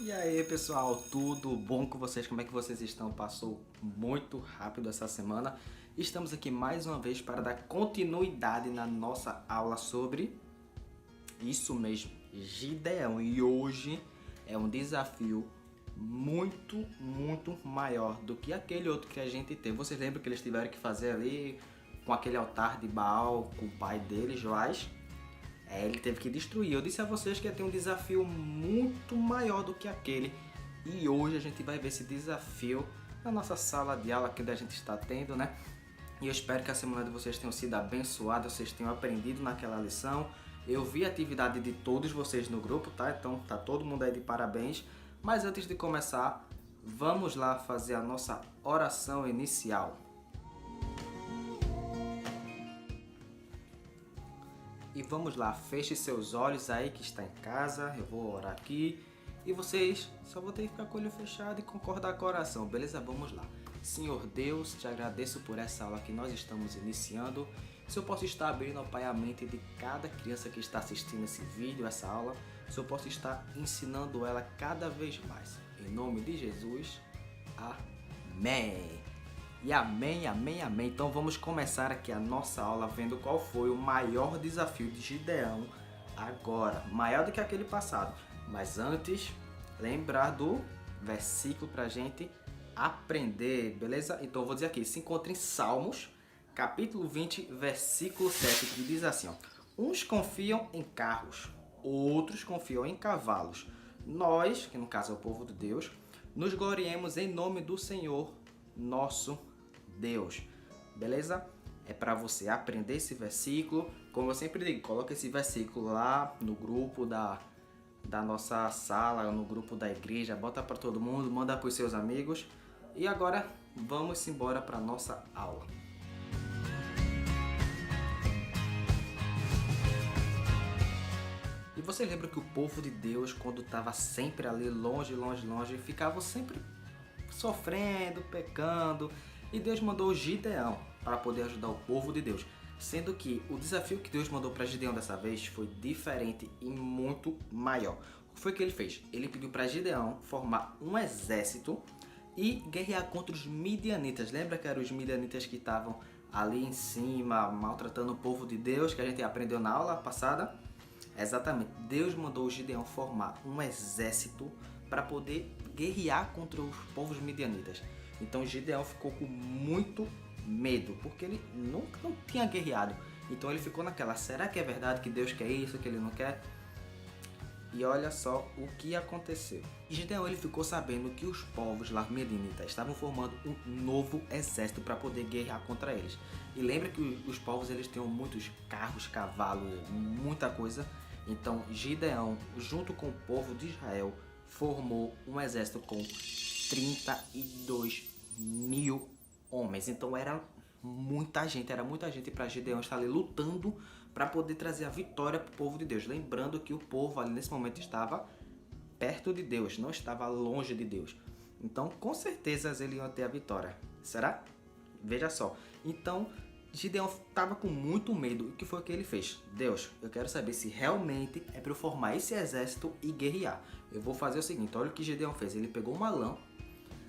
E aí pessoal, tudo bom com vocês? Como é que vocês estão? Passou muito rápido essa semana. Estamos aqui mais uma vez para dar continuidade na nossa aula sobre isso mesmo, Gideão. E hoje é um desafio muito maior do que aquele outro que a gente teve. Vocês lembram que eles tiveram que fazer ali com aquele altar de Baal com o pai deles, Joás? Ele teve que destruir. Eu disse a vocês que ia ter um desafio muito maior do que aquele. E hoje a gente vai ver esse desafio na nossa sala de aula que a gente está tendo, né? E eu espero que a semana de vocês tenha sido abençoada, vocês tenham aprendido naquela lição. Eu vi a atividade de todos vocês no grupo, tá? Então tá todo mundo aí de parabéns. Mas antes de começar, vamos lá fazer a nossa oração inicial. E vamos lá, feche seus olhos aí que está em casa, eu vou orar aqui. E vocês só vão ter que ficar com o olho fechado e concordar com a oração, beleza? Vamos lá. Senhor Deus, te agradeço por essa aula que nós estamos iniciando. Se eu posso estar abrindo, Pai, a mente de cada criança que está assistindo esse vídeo, essa aula, se eu posso estar ensinando ela cada vez mais. Em nome de Jesus, amém. E amém. Então vamos começar aqui a nossa aula vendo qual foi o maior desafio de Gideão agora. Maior do que aquele passado. Mas antes, lembrar do versículo para a gente aprender, beleza? Então eu vou dizer aqui, se encontra em Salmos, capítulo 20, versículo 7, que diz assim, ó: uns confiam em carros, outros confiam em cavalos. Nós, que no caso é o povo de Deus, nos gloriemos em nome do Senhor, nosso Deus, beleza? É para você aprender esse versículo. Como eu sempre digo, coloca esse versículo lá no grupo da nossa sala, no grupo da igreja, bota para todo mundo, manda para os seus amigos. E agora vamos embora para nossa aula. E você lembra que o povo de Deus, quando estava sempre ali longe, ficava sempre sofrendo, pecando, e Deus mandou Gideão para poder ajudar o povo de Deus. Sendo que o desafio que Deus mandou para Gideão dessa vez foi diferente e muito maior. O que foi que ele fez? Ele pediu para Gideão formar um exército e guerrear contra os midianitas. Lembra que eram os midianitas que estavam ali em cima, maltratando o povo de Deus, que a gente aprendeu na aula passada? Exatamente, Deus mandou o Gideão formar um exército para poder guerrear contra os povos midianitas. Então Gideão ficou com muito medo, porque ele nunca não tinha guerreado. Então ele ficou naquela, será que é verdade que Deus quer isso, que ele não quer? E olha só o que aconteceu. Gideão ele ficou sabendo que os povos lá midianitas estavam formando um novo exército para poder guerrear contra eles. E lembra que os povos eles tinham muitos carros, cavalos, muita coisa. Então Gideão, junto com o povo de Israel, formou um exército com 32 mil homens. Então era muita gente para Gideão estar ali lutando para poder trazer a vitória para o povo de Deus. Lembrando que o povo ali nesse momento estava perto de Deus, não estava longe de Deus. Então com certeza eles iam ter a vitória. Será? Veja só. Então Gideão estava com muito medo. O que foi que ele fez? Deus, eu quero saber se realmente é para eu formar esse exército e guerrear. Eu vou fazer o seguinte, olha o que Gideão fez. Ele pegou uma lã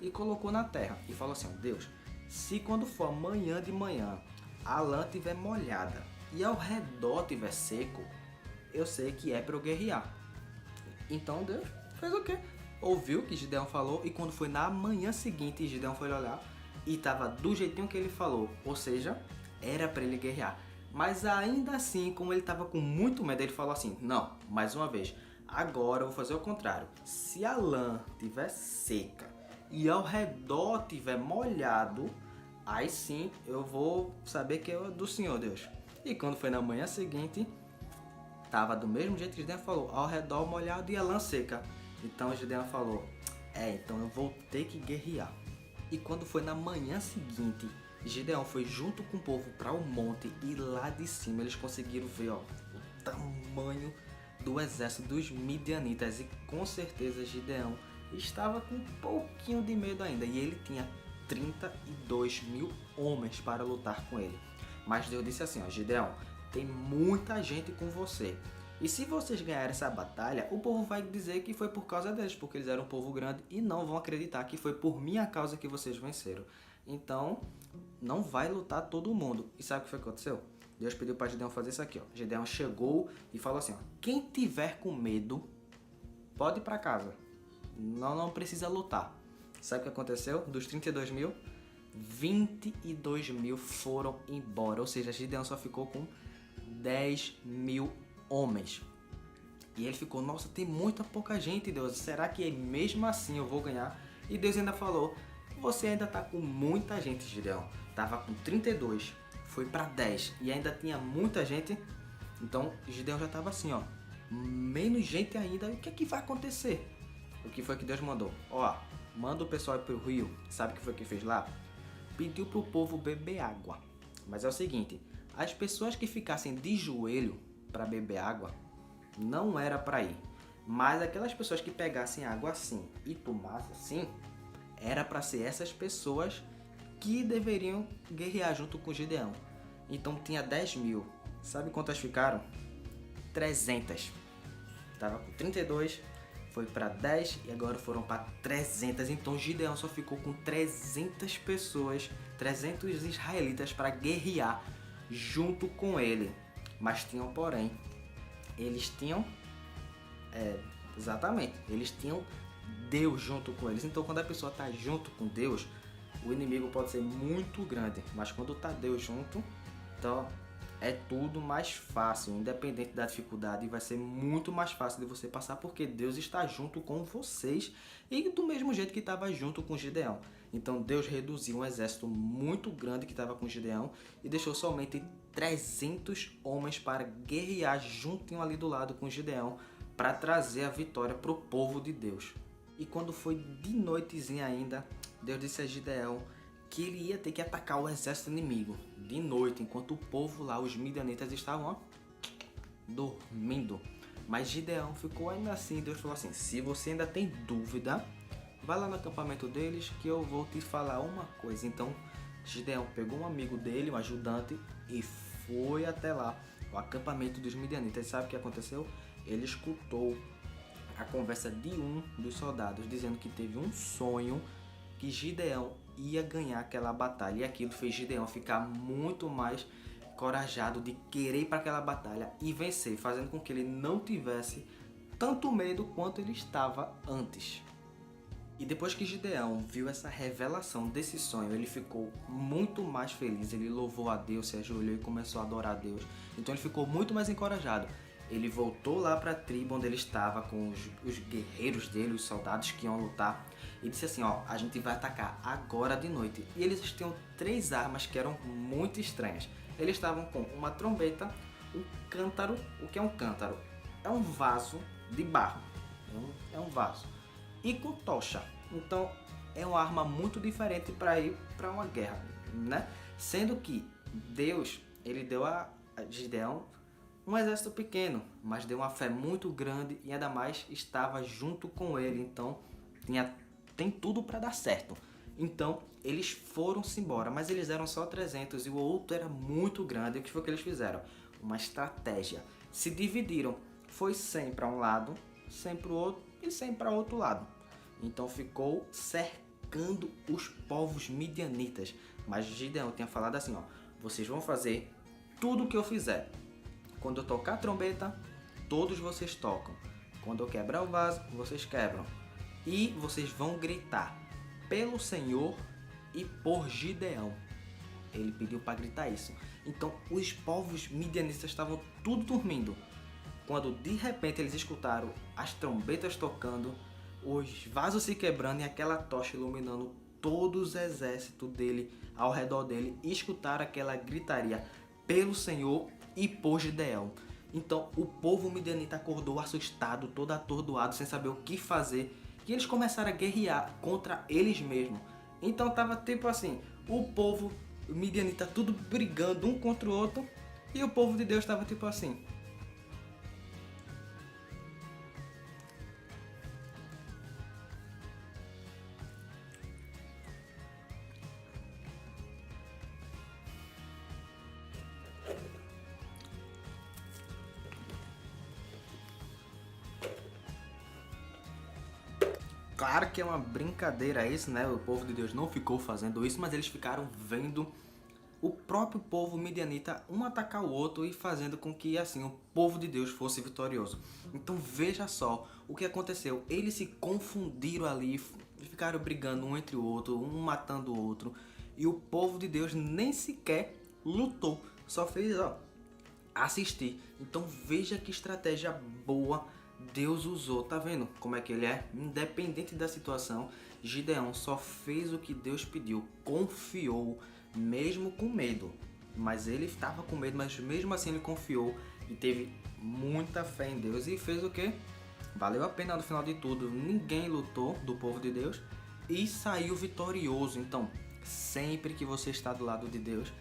e colocou na terra e falou assim, Deus, se quando for amanhã de manhã a lã estiver molhada e ao redor estiver seco, eu sei que é para eu guerrear. Então Deus fez o quê? Ouviu o que Gideão falou e quando foi na manhã seguinte, Gideão foi olhar e estava do jeitinho que ele falou, ou seja, era para ele guerrear. Mas ainda assim, como ele estava com muito medo, ele falou assim, não, mais uma vez, agora eu vou fazer o contrário. Se a lã estiver seca e ao redor estiver molhado, aí sim eu vou saber que é do Senhor Deus. E quando foi na manhã seguinte, estava do mesmo jeito que Gideão falou, ao redor molhado e a lã seca. Então Gideão falou, então eu vou ter que guerrear. E quando foi na manhã seguinte, Gideão foi junto com o povo para o monte e lá de cima eles conseguiram ver o tamanho do exército dos midianitas. E com certeza Gideão estava com um pouquinho de medo ainda e ele tinha 32 mil homens para lutar com ele. Mas Deus disse assim, Gideão, tem muita gente com você, E se vocês ganharem essa batalha, o povo vai dizer que foi por causa deles, porque eles eram um povo grande e não vão acreditar que foi por minha causa que vocês venceram. Então, não vai lutar todo mundo. E sabe o que foi que aconteceu? Deus pediu para Gideão fazer isso aqui, ó. Gideão chegou e falou assim, ó, quem tiver com medo, pode ir para casa. Não precisa lutar. Sabe o que aconteceu? Dos 32 mil, 22 mil foram embora. Ou seja, Gideão só ficou com 10 mil homens. E ele ficou, nossa, tem muita pouca gente, Deus. Será que mesmo assim eu vou ganhar? E Deus ainda falou, você ainda tá com muita gente, Gideão. Tava com 32, foi para 10 e ainda tinha muita gente. Então Gideão já tava assim, ó, menos gente ainda. O que é que vai acontecer? O que foi que Deus mandou? Ó, manda o pessoal ir pro rio. Sabe o que foi que fez lá? Pediu pro povo beber água. Mas é o seguinte, as pessoas que ficassem de joelho para beber água, não era para ir. Mas aquelas pessoas que pegassem água assim e tomassem assim, era para ser essas pessoas que deveriam guerrear junto com Gideão. Então tinha 10 mil. Sabe quantas ficaram? 300. Tava com 32, foi para 10 e agora foram para 300. Então Gideão só ficou com 300 pessoas, 300 israelitas para guerrear junto com ele. Mas tinham, porém, eles tinham, exatamente, eles tinham Deus junto com eles. Então quando a pessoa está junto com Deus, o inimigo pode ser muito grande, mas quando está Deus junto, então é tudo mais fácil, independente da dificuldade, vai ser muito mais fácil de você passar, porque Deus está junto com vocês e do mesmo jeito que estava junto com Gideão. Então Deus reduziu um exército muito grande que estava com Gideão e deixou somente 300 homens para guerrear juntinho ali do lado com Gideão para trazer a vitória para o povo de Deus. E quando foi de noitezinha ainda, Deus disse a Gideão que ele ia ter que atacar o exército inimigo de noite, enquanto o povo lá, os midianitas, estavam ó, dormindo. Mas Gideão ficou ainda assim. Deus falou assim, se você ainda tem dúvida, vai lá no acampamento deles que eu vou te falar uma coisa. Então Gideão pegou um amigo dele, um ajudante, e foi até lá, o acampamento dos midianitas. Sabe o que aconteceu? Ele escutou a conversa de um dos soldados dizendo que teve um sonho que Gideão ia ganhar aquela batalha, e aquilo fez Gideão ficar muito mais encorajado de querer ir para aquela batalha e vencer, fazendo com que ele não tivesse tanto medo quanto ele estava antes. E depois que Gideão viu essa revelação desse sonho, ele ficou muito mais feliz, ele louvou a Deus, se ajoelhou e começou a adorar a Deus. Então ele ficou muito mais encorajado. Ele voltou lá para a tribo onde ele estava com os guerreiros dele, os soldados que iam lutar, e disse assim, ó, a gente vai atacar agora de noite. E eles tinham 3 armas que eram muito estranhas. Eles estavam com uma trombeta, um cântaro. O que é um cântaro? É um vaso de barro, é um vaso, e com tocha. Então é uma arma muito diferente para ir para uma guerra, né? Sendo que Deus, ele deu a Gideão um exército pequeno, mas deu uma fé muito grande e ainda mais estava junto com ele, então tem tudo para dar certo. Então eles foram-se embora, mas eles eram só 300 e o outro era muito grande. E o que foi que eles fizeram? Uma estratégia. Se dividiram, foi 100 para um lado, 100 para o outro e 100 para outro lado. Então ficou cercando os povos midianitas. Mas Gideão tinha falado assim, ó, vocês vão fazer tudo o que eu fizer. Quando eu tocar a trombeta, todos vocês tocam. Quando eu quebrar o vaso, vocês quebram. E vocês vão gritar pelo Senhor e por Gideão. Ele pediu para gritar isso. Então os povos midianitas estavam tudo dormindo, quando de repente eles escutaram as trombetas tocando, os vasos se quebrando e aquela tocha iluminando todos os exércitos dele ao redor dele, e escutaram aquela gritaria pelo Senhor e por Gideão. Então o povo midianita acordou assustado, todo atordoado, sem saber o que fazer, e eles começaram a guerrear contra eles mesmos. Então tava tipo assim, o povo midianita tudo brigando um contra o outro, e o povo de Deus tava tipo assim. Claro que é uma brincadeira isso, né? O povo de Deus não ficou fazendo isso, mas eles ficaram vendo o próprio povo midianita um atacar o outro e fazendo com que assim o povo de Deus fosse vitorioso. Então veja só o que aconteceu. Eles se confundiram ali, ficaram brigando um entre o outro, um matando o outro. E o povo de Deus nem sequer lutou, só fez assistir. Então veja que estratégia boa Deus usou. Tá vendo como é que ele é? Independente da situação, Gideão só fez o que Deus pediu, confiou, mesmo com medo. Mas ele estava com medo, mas mesmo assim ele confiou e teve muita fé em Deus e fez o que? Valeu a pena no final de tudo. Ninguém lutou do povo de Deus e saiu vitorioso. Então, sempre que você está do lado de Deus,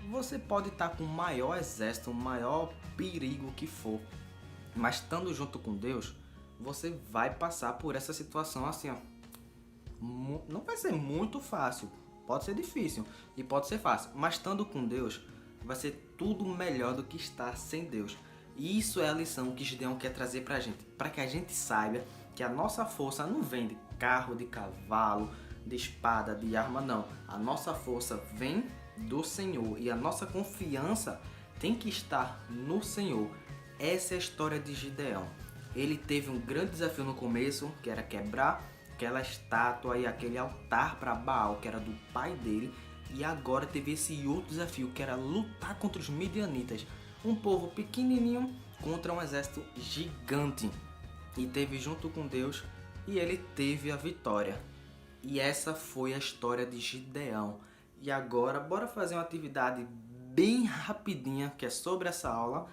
você pode estar com o maior exército, o maior perigo que for, mas estando junto com Deus, você vai passar por essa situação assim, ó. Não vai ser muito fácil, pode ser difícil e pode ser fácil, mas estando com Deus, vai ser tudo melhor do que estar sem Deus. E isso é a lição que Gideão quer trazer pra gente, para que a gente saiba que a nossa força não vem de carro, de cavalo, de espada, de arma, não. A nossa força vem do Senhor e a nossa confiança tem que estar no Senhor. Essa é a história de Gideão. Ele teve um grande desafio no começo, que era quebrar aquela estátua e aquele altar para Baal, que era do pai dele, e agora teve esse outro desafio, que era lutar contra os midianitas, um povo pequenininho contra um exército gigante. E teve junto com Deus e ele teve a vitória. E essa foi a história de Gideão. E agora, bora fazer uma atividade bem rapidinha, que é sobre essa aula,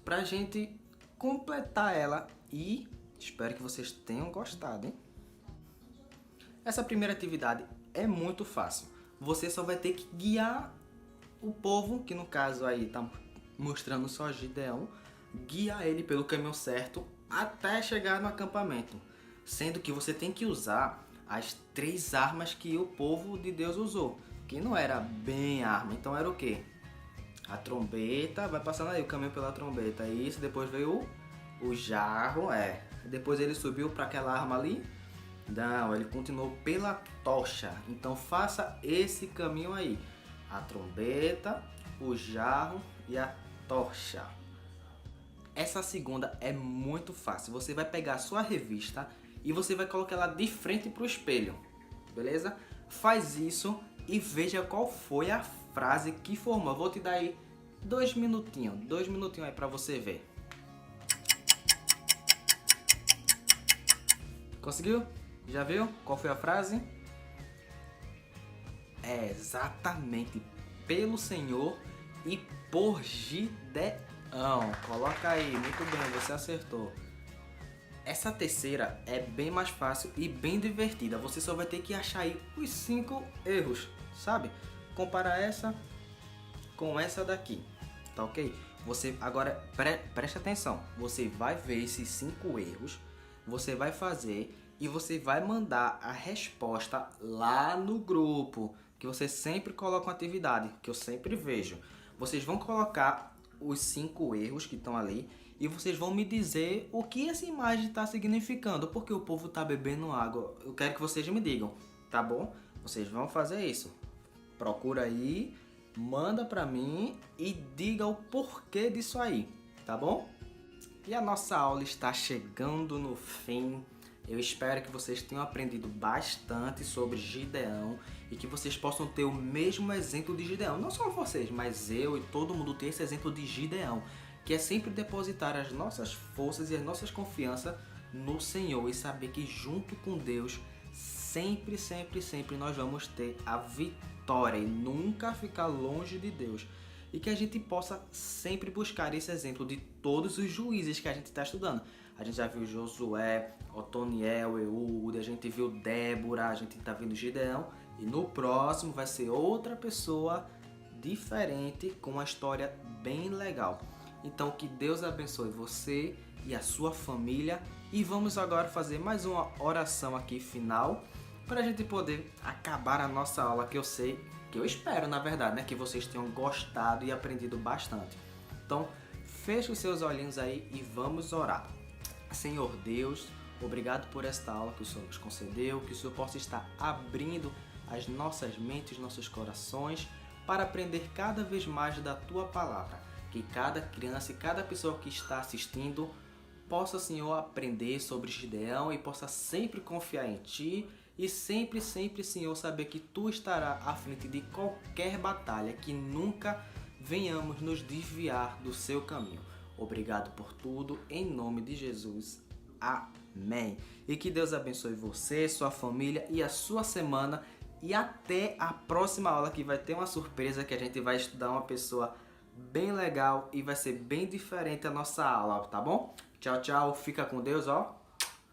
pra gente completar ela e espero que vocês tenham gostado, hein? Essa primeira atividade é muito fácil. Você só vai ter que guiar o povo, que no caso aí tá mostrando só Gideão, guiar ele pelo caminho certo até chegar no acampamento. Sendo que você tem que usar as 3 armas que o povo de Deus usou, que não era bem arma, então era o quê? A trombeta, vai passando aí o caminho pela trombeta, isso, depois veio o jarro, depois ele subiu para aquela arma ali, não, ele continuou pela tocha, então faça esse caminho aí, a trombeta, o jarro e a tocha. Essa segunda é muito fácil, você vai pegar a sua revista e você vai colocar ela de frente para o espelho, beleza? Faz isso e veja qual foi a frase que formou. Vou te dar aí 2 minutinhos aí para você ver. Conseguiu? Já viu qual foi a frase? É exatamente pelo Senhor e por Gideão. Coloca aí, muito bem, você acertou. Essa terceira é bem mais fácil e bem divertida. Você só vai ter que achar aí os 5 erros, sabe? Comparar essa com essa daqui, tá ok? Você agora preste atenção. Você vai ver esses 5 erros, você vai fazer e você vai mandar a resposta lá no grupo, que você sempre coloca uma atividade, que eu sempre vejo. Vocês vão colocar os 5 erros que estão ali e vocês vão me dizer o que essa imagem está significando, porque o povo está bebendo água. Eu quero que vocês me digam, tá bom? Vocês vão fazer isso. Procura aí, manda pra mim e diga o porquê disso aí, tá bom? E a nossa aula está chegando no fim. Eu espero que vocês tenham aprendido bastante sobre Gideão e que vocês possam ter o mesmo exemplo de Gideão. Não só vocês, mas eu e todo mundo ter esse exemplo de Gideão, que é sempre depositar as nossas forças e as nossas confianças no Senhor e saber que junto com Deus sempre, sempre, sempre nós vamos ter a vitória e nunca ficar longe de Deus. E que a gente possa sempre buscar esse exemplo de todos os juízes que a gente está estudando. A gente já viu Josué, Otoniel, Eude, a gente viu Débora, a gente está vendo Gideão. E no próximo vai ser outra pessoa diferente com uma história bem legal. Então que Deus abençoe você e a sua família. E vamos agora fazer mais uma oração aqui final para a gente poder acabar a nossa aula, que eu sei, que eu espero na verdade, né, que vocês tenham gostado e aprendido bastante. Então feche os seus olhinhos aí e vamos orar. Senhor Deus, Obrigado por esta aula que o Senhor nos concedeu, que o Senhor possa estar abrindo as nossas mentes, nossos corações, para aprender cada vez mais da Tua Palavra. Que cada criança e cada pessoa que está assistindo possa, Senhor, aprender sobre Gideão e possa sempre confiar em Ti e sempre, Senhor, saber que Tu estarás à frente de qualquer batalha, que nunca venhamos nos desviar do Seu caminho. Obrigado por tudo, em nome de Jesus. Amém. E que Deus abençoe você, sua família e a sua semana. E até a próxima aula, que vai ter uma surpresa, que a gente vai estudar uma pessoa bem legal e vai ser bem diferente a nossa aula, tá bom? Tchau, tchau. Fica com Deus, ó.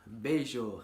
Beijo.